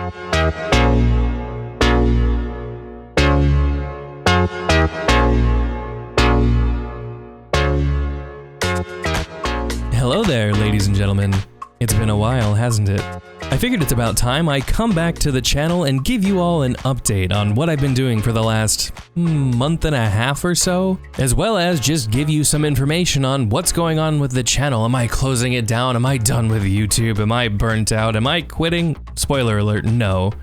Hello there, ladies and gentlemen. It's been a while, hasn't it? I figured it's about time I come back to the channel and give you all an update on what I've been doing for the last month and a half or so, as well as just give you some information on what's going on with the channel. Am I closing it down? Am I done with YouTube? Am I burnt out? Am I quitting? Spoiler alert, no.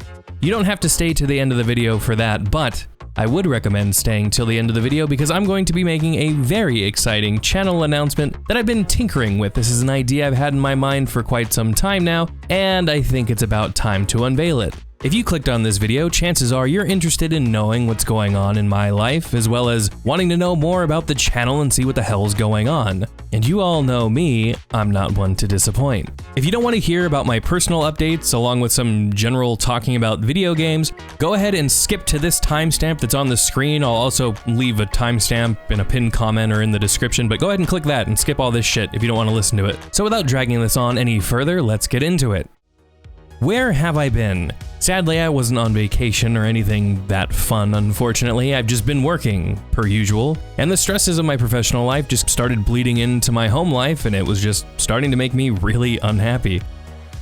You don't have to stay to the end of the video for that, but I would recommend staying till the end of the video because I'm going to be making a very exciting channel announcement that I've been tinkering with. This is an idea I've had in my mind for quite some time now, and I think it's about time to unveil it. If you clicked on this video, chances are you're interested in knowing what's going on in my life, as well as wanting to know more about the channel and see what the hell's going on. And you all know me, I'm not one to disappoint. If you don't want to hear about my personal updates along with some general talking about video games, go ahead and skip to this timestamp that's on the screen. I'll also leave a timestamp in a pinned comment or in the description, but go ahead and click that and skip all this shit if you don't want to listen to it. So without dragging this on any further, let's get into it. Where have I been? Sadly, I wasn't on vacation or anything that fun, unfortunately. I've just been working, per usual, and the stresses of my professional life just started bleeding into my home life, and it was just starting to make me really unhappy.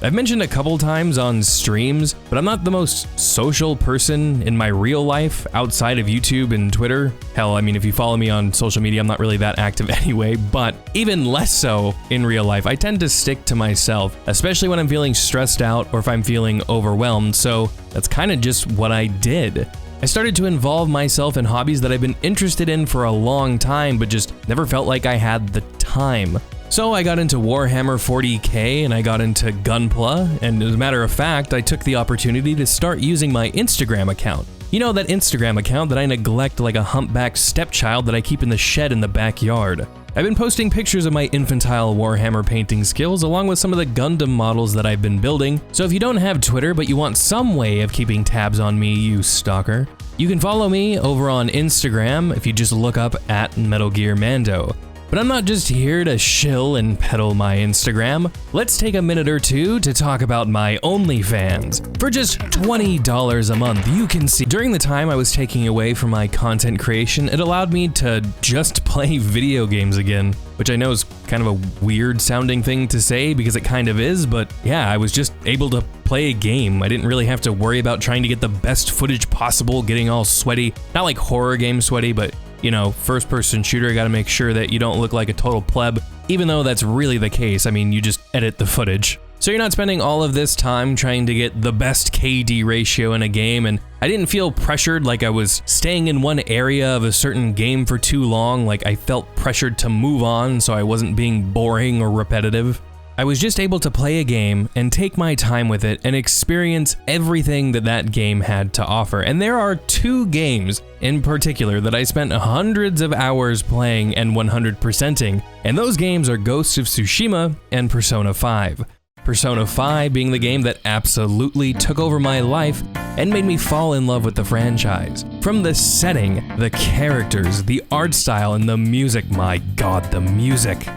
I've mentioned a couple times on streams, but I'm not the most social person in my real life outside of YouTube and Twitter. Hell, I mean, if you follow me on social media, I'm not really that active anyway, but even less so in real life. I tend to stick to myself, especially when I'm feeling stressed out or if I'm feeling overwhelmed, so that's kind of just what I did. I started to involve myself in hobbies that I've been interested in for a long time, but just never felt like I had the time. So I got into Warhammer 40k and I got into Gunpla, and as a matter of fact, I took the opportunity to start using my Instagram account. You know, that Instagram account that I neglect like a humpback stepchild that I keep in the shed in the backyard. I've been posting pictures of my infantile Warhammer painting skills along with some of the Gundam models that I've been building, so if you don't have Twitter but you want some way of keeping tabs on me, you stalker, you can follow me over on Instagram if you just look up at Metal Gear Mando. But I'm not just here to shill and peddle my Instagram. Let's take a minute or two to talk about my OnlyFans. For just $20 a month, you can see. During the time I was taking away from my content creation, it allowed me to just play video games again, which I know is kind of a weird sounding thing to say because it kind of is, but yeah, I was just able to play a game. I didn't really have to worry about trying to get the best footage possible, getting all sweaty. Not like horror game sweaty, but you know, first-person shooter, gotta make sure that you don't look like a total pleb, even though that's really the case. I mean, you just edit the footage. So you're not spending all of this time trying to get the best KD ratio in a game, and I didn't feel pressured like I was staying in one area of a certain game for too long, like I felt pressured to move on so I wasn't being boring or repetitive. I was just able to play a game and take my time with it and experience everything that that game had to offer. And there are two games in particular that I spent hundreds of hours playing and 100%ing, and those games are Ghost of Tsushima and Persona 5. Persona 5 being the game that absolutely took over my life and made me fall in love with the franchise. From the setting, the characters, the art style, and the music, my god, the music.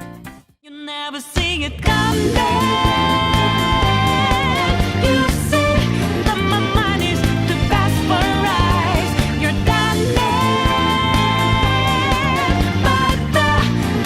Never see it come back. You see that my mind is the best for eyes. You're done there, but the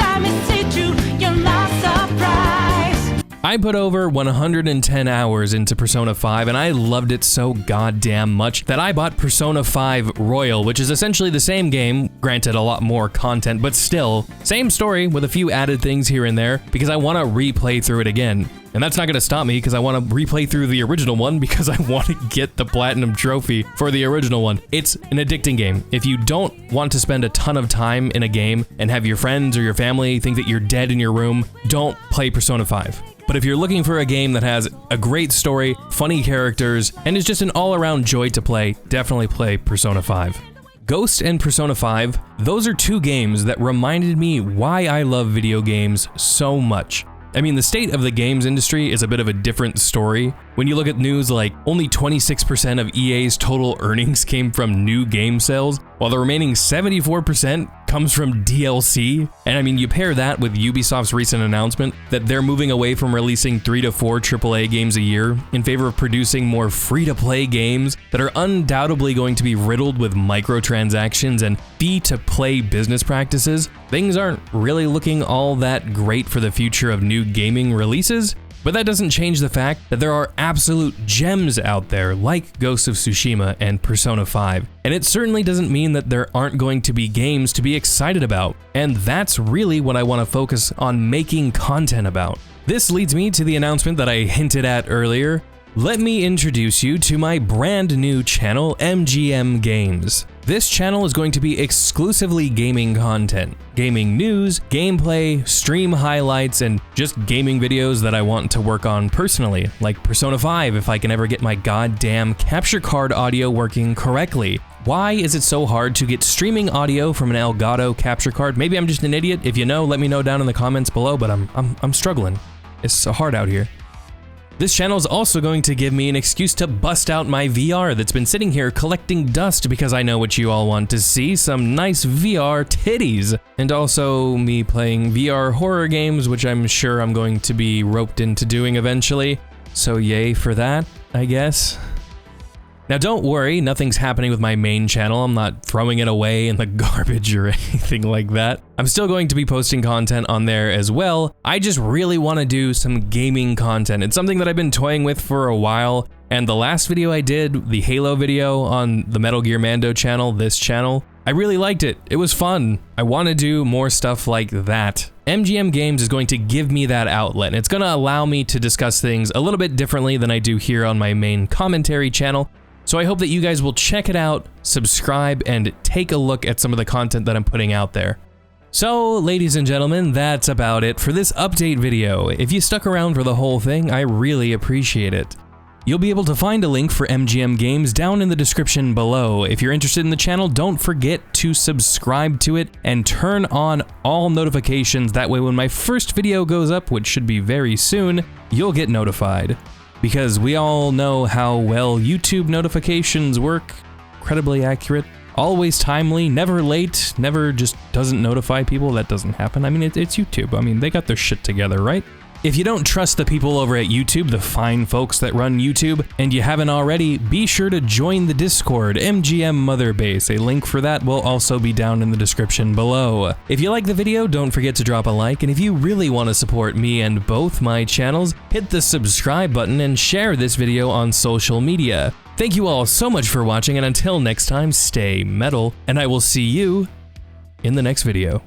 time is hit you, you're not surprised. I put over 110 hours into Persona 5 and I loved it so goddamn much that I bought Persona 5 Royal, which is essentially the same game, granted a lot more content, but still, same story with a few added things here and there because I want to replay through it again. And that's not going to stop me because I want to replay through the original one because I want to get the platinum trophy for the original one. It's an addicting game. If you don't want to spend a ton of time in a game and have your friends or your family think that you're dead in your room, don't play Persona 5. But if you're looking for a game that has a great story, funny characters, and is just an all-around joy to play, definitely play Persona 5. Ghost and Persona 5, those are two games that reminded me why I love video games so much. I mean, the state of the games industry is a bit of a different story. When you look at news like only 26% of EA's total earnings came from new game sales, while the remaining 74% comes from DLC. And I mean, you pair that with Ubisoft's recent announcement that they're moving away from releasing 3 to 4 AAA games a year in favor of producing more free-to-play games that are undoubtedly going to be riddled with microtransactions and fee-to-play business practices. Things aren't really looking all that great for the future of new gaming releases. But that doesn't change the fact that there are absolute gems out there like Ghost of Tsushima and Persona 5, and it certainly doesn't mean that there aren't going to be games to be excited about, and that's really what I want to focus on making content about. This leads me to the announcement that I hinted at earlier. Let me introduce you to my brand new channel, MGM Games. This channel is going to be exclusively gaming content, gaming news, gameplay, stream highlights, and just gaming videos that I want to work on personally, like Persona 5 if I can ever get my goddamn capture card audio working correctly. Why is it so hard to get streaming audio from an Elgato capture card? Maybe I'm just an idiot. If you know, let me know down in the comments below, but I'm struggling. It's so hard out here. This channel is also going to give me an excuse to bust out my VR that's been sitting here collecting dust because I know what you all want to see, some nice VR titties. And also me playing VR horror games, which I'm sure I'm going to be roped into doing eventually. So yay for that, I guess. Now don't worry, nothing's happening with my main channel. I'm not throwing it away in the garbage or anything like that. I'm still going to be posting content on there as well. I just really want to do some gaming content. It's something that I've been toying with for a while, and the last video I did, the Halo video on the Metal Gear Mando channel, this channel, I really liked it. It was fun. I want to do more stuff like that. MGM Games is going to give me that outlet, and it's going to allow me to discuss things a little bit differently than I do here on my main commentary channel. So I hope that you guys will check it out, subscribe, and take a look at some of the content that I'm putting out there. So, ladies and gentlemen, that's about it for this update video. If you stuck around for the whole thing, I really appreciate it. You'll be able to find a link for MGM Games down in the description below. If you're interested in the channel, don't forget to subscribe to it and turn on all notifications. That way when my first video goes up, which should be very soon, you'll get notified. Because we all know how well YouTube notifications work. Incredibly accurate, always timely, never late, never just doesn't notify people. That doesn't happen. I mean, it's YouTube. I mean, they got their shit together, right? If you don't trust the people over at YouTube, the fine folks that run YouTube, and you haven't already, be sure to join the Discord, MGM Mother Base. A link for that will also be down in the description below. If you like the video, don't forget to drop a like, and if you really want to support me and both my channels, hit the subscribe button and share this video on social media. Thank you all so much for watching, and until next time, stay metal, and I will see you in the next video.